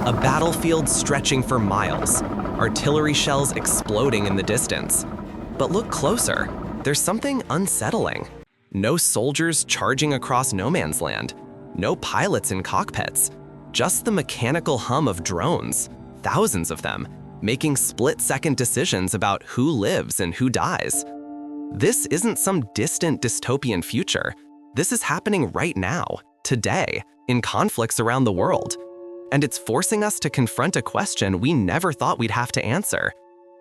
A battlefield stretching for miles, artillery shells exploding in the distance. But look closer, there's something unsettling. No soldiers charging across no man's land, no pilots in cockpits, just the mechanical hum of drones, thousands of them, making split-second decisions about who lives and who dies. This isn't some distant dystopian future. This is happening right now, today, in conflicts around the world. And it's forcing us to confront a question we never thought we'd have to answer.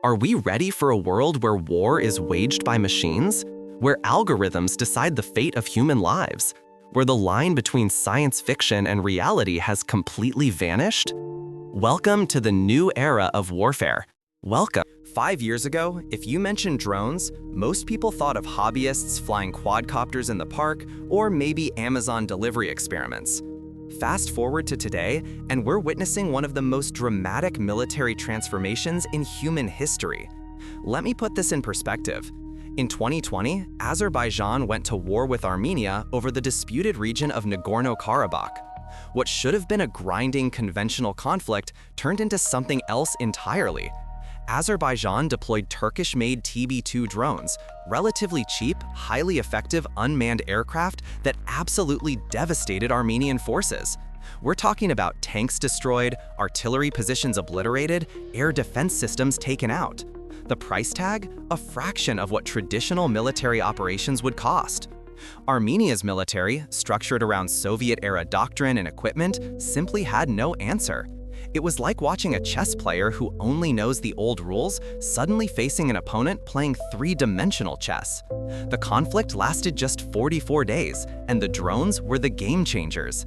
Are we ready for a world where war is waged by machines? Where algorithms decide the fate of human lives? Where the line between science fiction and reality has completely vanished? Welcome to the new era of warfare. Welcome. 5 years ago, if you mentioned drones, most people thought of hobbyists flying quadcopters in the park or maybe Amazon delivery experiments. Fast forward to today, and we're witnessing one of the most dramatic military transformations in human history. Let me put this in perspective. In 2020, Azerbaijan went to war with Armenia over the disputed region of Nagorno-Karabakh. What should have been a grinding conventional conflict turned into something else entirely. Azerbaijan deployed Turkish-made TB2 drones, relatively cheap, highly effective unmanned aircraft that absolutely devastated Armenian forces. We're talking about tanks destroyed, artillery positions obliterated, air defense systems taken out. The price tag? A fraction of what traditional military operations would cost. Armenia's military, structured around Soviet-era doctrine and equipment, simply had no answer. It was like watching a chess player who only knows the old rules suddenly facing an opponent playing three-dimensional chess. The conflict lasted just 44 days, and the drones were the game changers.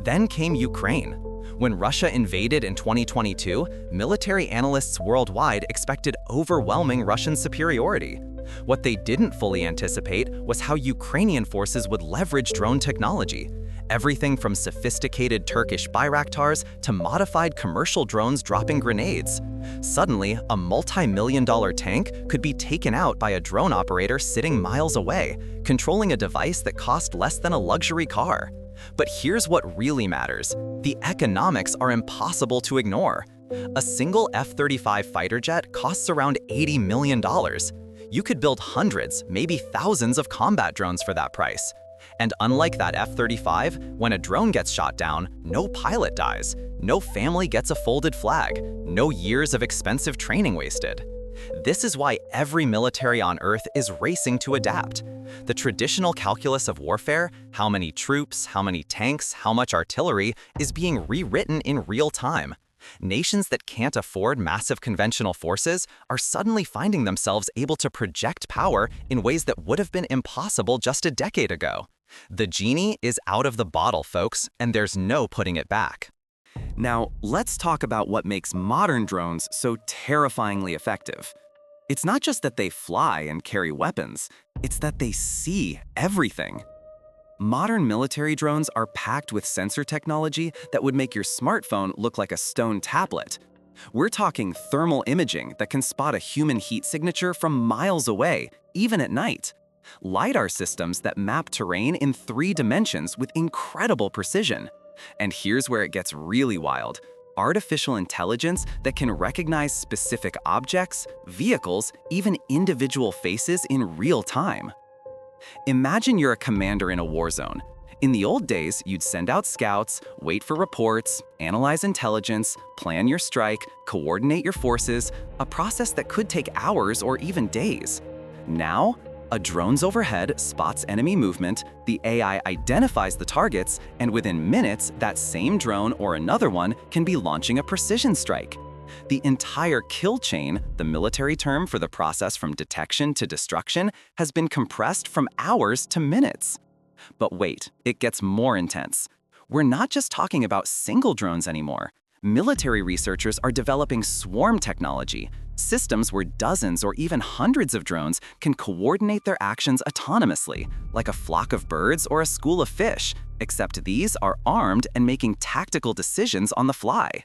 Then came Ukraine. When Russia invaded in 2022, military analysts worldwide expected overwhelming Russian superiority. What they didn't fully anticipate was how Ukrainian forces would leverage drone technology. Everything from sophisticated Turkish Bayraktars to modified commercial drones dropping grenades. Suddenly, a multi-million-dollar tank could be taken out by a drone operator sitting miles away, controlling a device that cost less than a luxury car. But here's what really matters. The economics are impossible to ignore. A single F-35 fighter jet costs around $80 million. You could build hundreds, maybe thousands of combat drones for that price. And unlike that F-35, when a drone gets shot down, no pilot dies, no family gets a folded flag, no years of expensive training wasted. This is why every military on Earth is racing to adapt. The traditional calculus of warfare, how many troops, how many tanks, how much artillery, is being rewritten in real time. Nations that can't afford massive conventional forces are suddenly finding themselves able to project power in ways that would have been impossible just a decade ago. The genie is out of the bottle, folks, and there's no putting it back. Now, let's talk about what makes modern drones so terrifyingly effective. It's not just that they fly and carry weapons, it's that they see everything. Modern military drones are packed with sensor technology that would make your smartphone look like a stone tablet. We're talking thermal imaging that can spot a human heat signature from miles away, even at night. LiDAR systems that map terrain in 3 dimensions with incredible precision. And here's where it gets really wild. Artificial intelligence that can recognize specific objects, vehicles, even individual faces in real time. Imagine you're a commander in a war zone. In the old days, you'd send out scouts, wait for reports, analyze intelligence, plan your strike, coordinate your forces, a process that could take hours or even days. Now, a drone's overhead spots enemy movement, the AI identifies the targets, and within minutes, that same drone or another one can be launching a precision strike. The entire kill chain, the military term for the process from detection to destruction, has been compressed from hours to minutes. But wait, it gets more intense. We're not just talking about single drones anymore. Military researchers are developing swarm technology, systems where dozens or even hundreds of drones can coordinate their actions autonomously, like a flock of birds or a school of fish, except these are armed and making tactical decisions on the fly.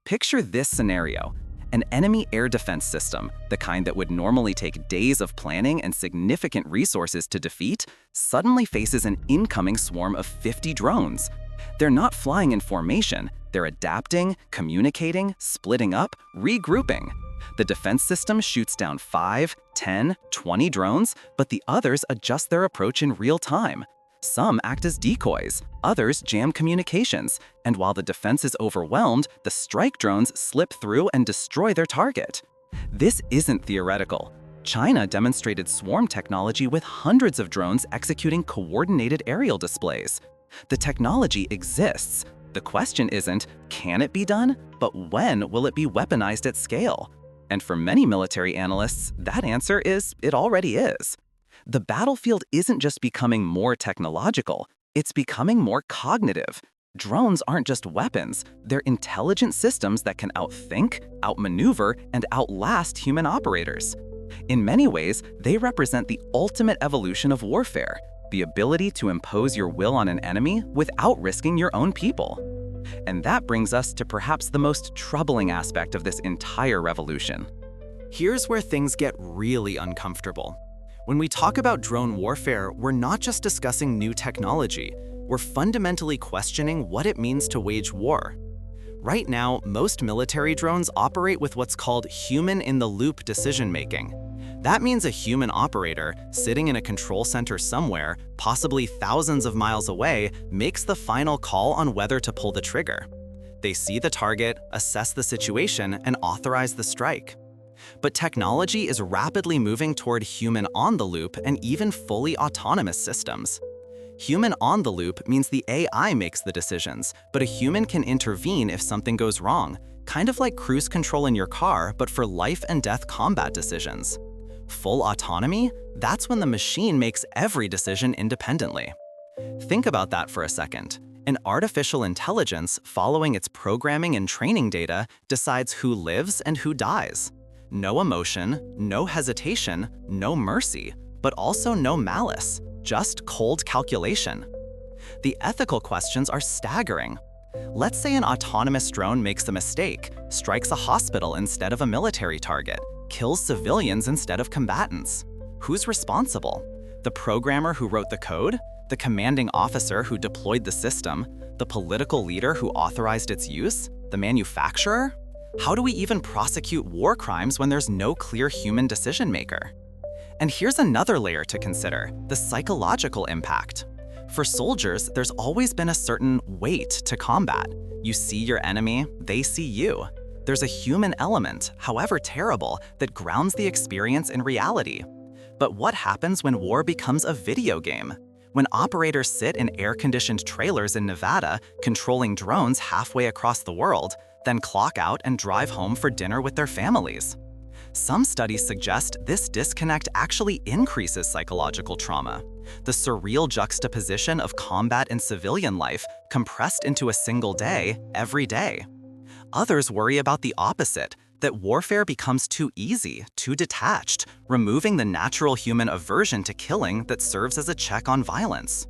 Picture this scenario. An enemy air defense system, the kind that would normally take days of planning and significant resources to defeat, suddenly faces an incoming swarm of 50 drones. They're not flying in formation, they're adapting, communicating, splitting up, regrouping. The defense system shoots down 5, 10, 20 drones, but the others adjust their approach in real time. Some act as decoys, others jam communications, and while the defense is overwhelmed, the strike drones slip through and destroy their target. This isn't theoretical. China demonstrated swarm technology with hundreds of drones executing coordinated aerial displays. The technology exists. The question isn't, can it be done, but when will it be weaponized at scale? And for many military analysts, that answer is, it already is. The battlefield isn't just becoming more technological, it's becoming more cognitive. Drones aren't just weapons, they're intelligent systems that can outthink, outmaneuver, and outlast human operators. In many ways, they represent the ultimate evolution of warfare, the ability to impose your will on an enemy without risking your own people. And that brings us to perhaps the most troubling aspect of this entire revolution. Here's where things get really uncomfortable. When we talk about drone warfare, we're not just discussing new technology, we're fundamentally questioning what it means to wage war. Right now, most military drones operate with what's called human-in-the-loop decision-making. That means a human operator, sitting in a control center somewhere, possibly thousands of miles away, makes the final call on whether to pull the trigger. They see the target, assess the situation, and authorize the strike. But technology is rapidly moving toward human-on-the-loop and even fully autonomous systems. Human-on-the-loop means the AI makes the decisions, but a human can intervene if something goes wrong, kind of like cruise control in your car, but for life-and-death combat decisions. Full autonomy? That's when the machine makes every decision independently. Think about that for a second. An artificial intelligence, following its programming and training data, decides who lives and who dies. No emotion, no hesitation, no mercy, but also no malice, just cold calculation. The ethical questions are staggering. Let's say an autonomous drone makes a mistake, strikes a hospital instead of a military target, kills civilians instead of combatants. Who's responsible? The programmer who wrote the code? The commanding officer who deployed the system? The political leader who authorized its use? The manufacturer? How do we even prosecute war crimes when there's no clear human decision maker? And here's another layer to consider, the psychological impact. For soldiers, there's always been a certain weight to combat. You see your enemy, they see you. There's a human element, however terrible, that grounds the experience in reality. But what happens when war becomes a video game? When operators sit in air-conditioned trailers in Nevada, controlling drones halfway across the world, then clock out and drive home for dinner with their families. Some studies suggest this disconnect actually increases psychological trauma. The surreal juxtaposition of combat and civilian life compressed into a single day, every day. Others worry about the opposite, that warfare becomes too easy, too detached, removing the natural human aversion to killing that serves as a check on violence.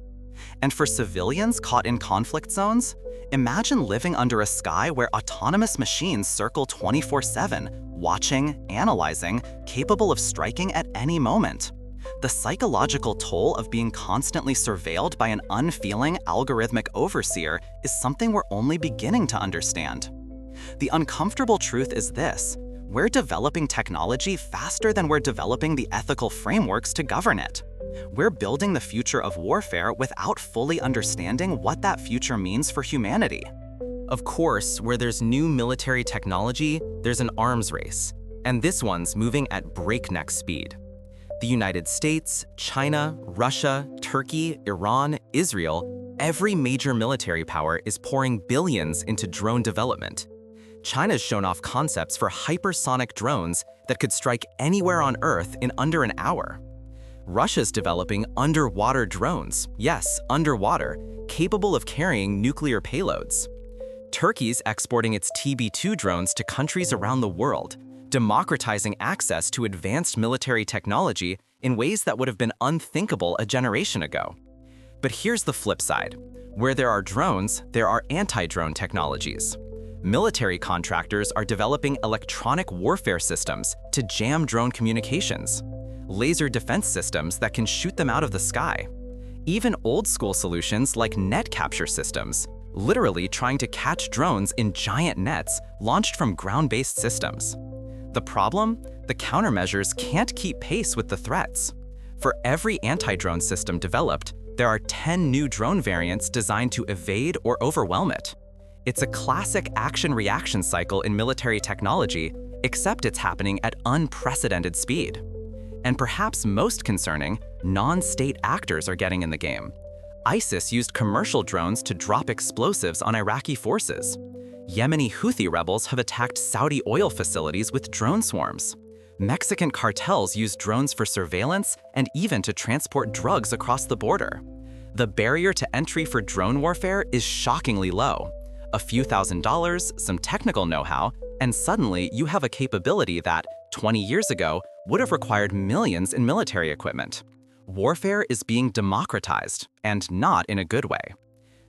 And for civilians caught in conflict zones, imagine living under a sky where autonomous machines circle 24/7, watching, analyzing, capable of striking at any moment. The psychological toll of being constantly surveilled by an unfeeling algorithmic overseer is something we're only beginning to understand. The uncomfortable truth is this: we're developing technology faster than we're developing the ethical frameworks to govern it. We're building the future of warfare without fully understanding what that future means for humanity. Of course, where there's new military technology, there's an arms race, and this one's moving at breakneck speed. The United States, China, Russia, Turkey, Iran, Israel, every major military power is pouring billions into drone development. China's shown off concepts for hypersonic drones that could strike anywhere on Earth in under an hour. Russia's developing underwater drones, yes, underwater, capable of carrying nuclear payloads. Turkey's exporting its TB2 drones to countries around the world, democratizing access to advanced military technology in ways that would have been unthinkable a generation ago. But here's the flip side. Where there are drones, there are anti-drone technologies. Military contractors are developing electronic warfare systems to jam drone communications, laser defense systems that can shoot them out of the sky, even old-school solutions like net capture systems, literally trying to catch drones in giant nets launched from ground-based systems. The problem? The countermeasures can't keep pace with the threats. For every anti-drone system developed, there are 10 new drone variants designed to evade or overwhelm it. It's a classic action-reaction cycle in military technology, except it's happening at unprecedented speed. And perhaps most concerning, non-state actors are getting in the game. ISIS used commercial drones to drop explosives on Iraqi forces. Yemeni Houthi rebels have attacked Saudi oil facilities with drone swarms. Mexican cartels use drones for surveillance and even to transport drugs across the border. The barrier to entry for drone warfare is shockingly low. A few $1,000s, some technical know-how, and suddenly you have a capability that, 20 years ago, would have required millions in military equipment. Warfare is being democratized, and not in a good way.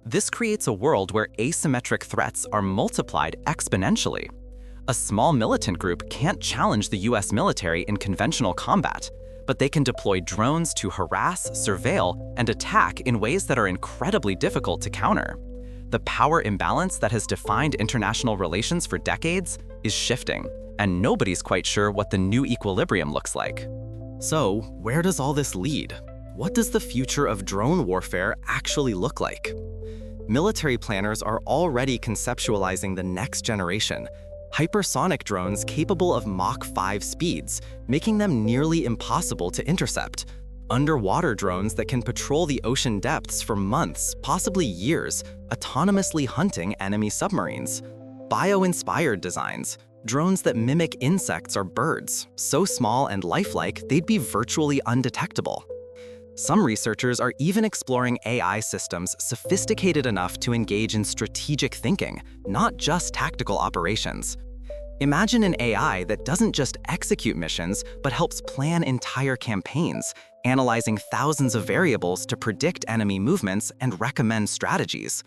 This creates a world where asymmetric threats are multiplied exponentially. A small militant group can't challenge the US military in conventional combat, but they can deploy drones to harass, surveil, and attack in ways that are incredibly difficult to counter. The power imbalance that has defined international relations for decades is shifting, and nobody's quite sure what the new equilibrium looks like. So, where does all this lead? What does the future of drone warfare actually look like? Military planners are already conceptualizing the next generation, hypersonic drones capable of Mach 5 speeds, making them nearly impossible to intercept. Underwater drones that can patrol the ocean depths for months, possibly years, autonomously hunting enemy submarines. Bio-inspired designs, drones that mimic insects or birds, so small and lifelike they'd be virtually undetectable. Some researchers are even exploring AI systems sophisticated enough to engage in strategic thinking, not just tactical operations. Imagine an AI that doesn't just execute missions, but helps plan entire campaigns, analyzing thousands of variables to predict enemy movements and recommend strategies.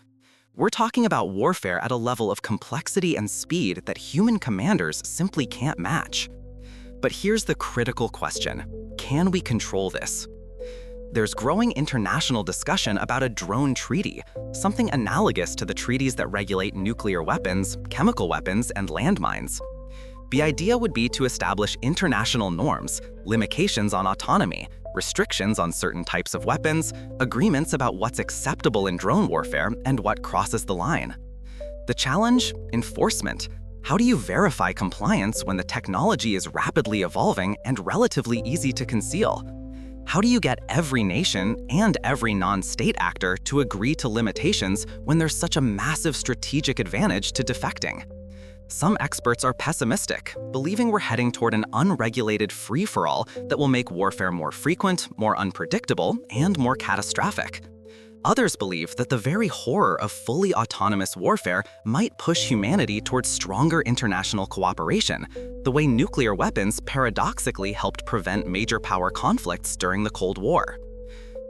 We're talking about warfare at a level of complexity and speed that human commanders simply can't match. But here's the critical question: can we control this? There's growing international discussion about a drone treaty, something analogous to the treaties that regulate nuclear weapons, chemical weapons, and landmines. The idea would be to establish international norms, limitations on autonomy, restrictions on certain types of weapons, agreements about what's acceptable in drone warfare and what crosses the line. The challenge? Enforcement. How do you verify compliance when the technology is rapidly evolving and relatively easy to conceal? How do you get every nation and every non-state actor to agree to limitations when there's such a massive strategic advantage to defecting? Some experts are pessimistic, believing we're heading toward an unregulated free-for-all that will make warfare more frequent, more unpredictable, and more catastrophic. Others believe that the very horror of fully autonomous warfare might push humanity towards stronger international cooperation, the way nuclear weapons paradoxically helped prevent major power conflicts during the Cold War.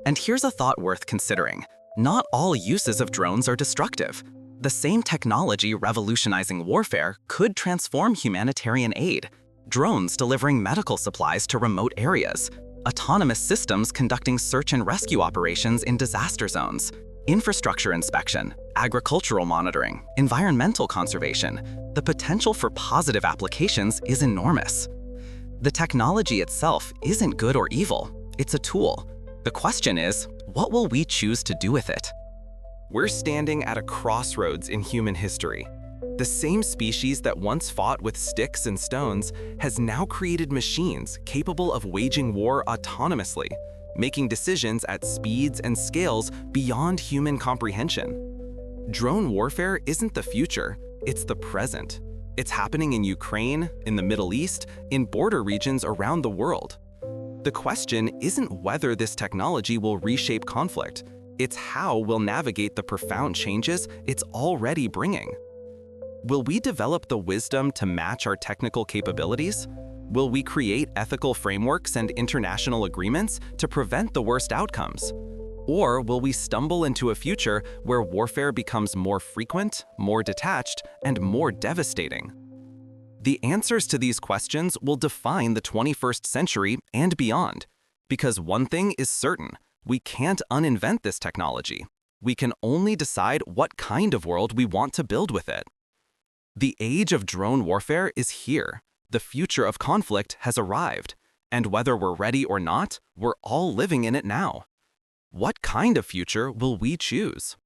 And here's a thought worth considering: not all uses of drones are destructive. The same technology revolutionizing warfare could transform humanitarian aid. Drones delivering medical supplies to remote areas, autonomous systems conducting search and rescue operations in disaster zones, infrastructure inspection, agricultural monitoring, environmental conservation. The potential for positive applications is enormous. The technology itself isn't good or evil, it's a tool. The question is, what will we choose to do with it? We're standing at a crossroads in human history. The same species that once fought with sticks and stones has now created machines capable of waging war autonomously, making decisions at speeds and scales beyond human comprehension. Drone warfare isn't the future, it's the present. It's happening in Ukraine, in the Middle East, in border regions around the world. The question isn't whether this technology will reshape conflict, it's how we'll navigate the profound changes it's already bringing. Will we develop the wisdom to match our technical capabilities? Will we create ethical frameworks and international agreements to prevent the worst outcomes? Or will we stumble into a future where warfare becomes more frequent, more detached, and more devastating? The answers to these questions will define the 21st century and beyond. Because one thing is certain, we can't uninvent this technology. We can only decide what kind of world we want to build with it. The age of drone warfare is here. The future of conflict has arrived. And whether we're ready or not, we're all living in it now. What kind of future will we choose?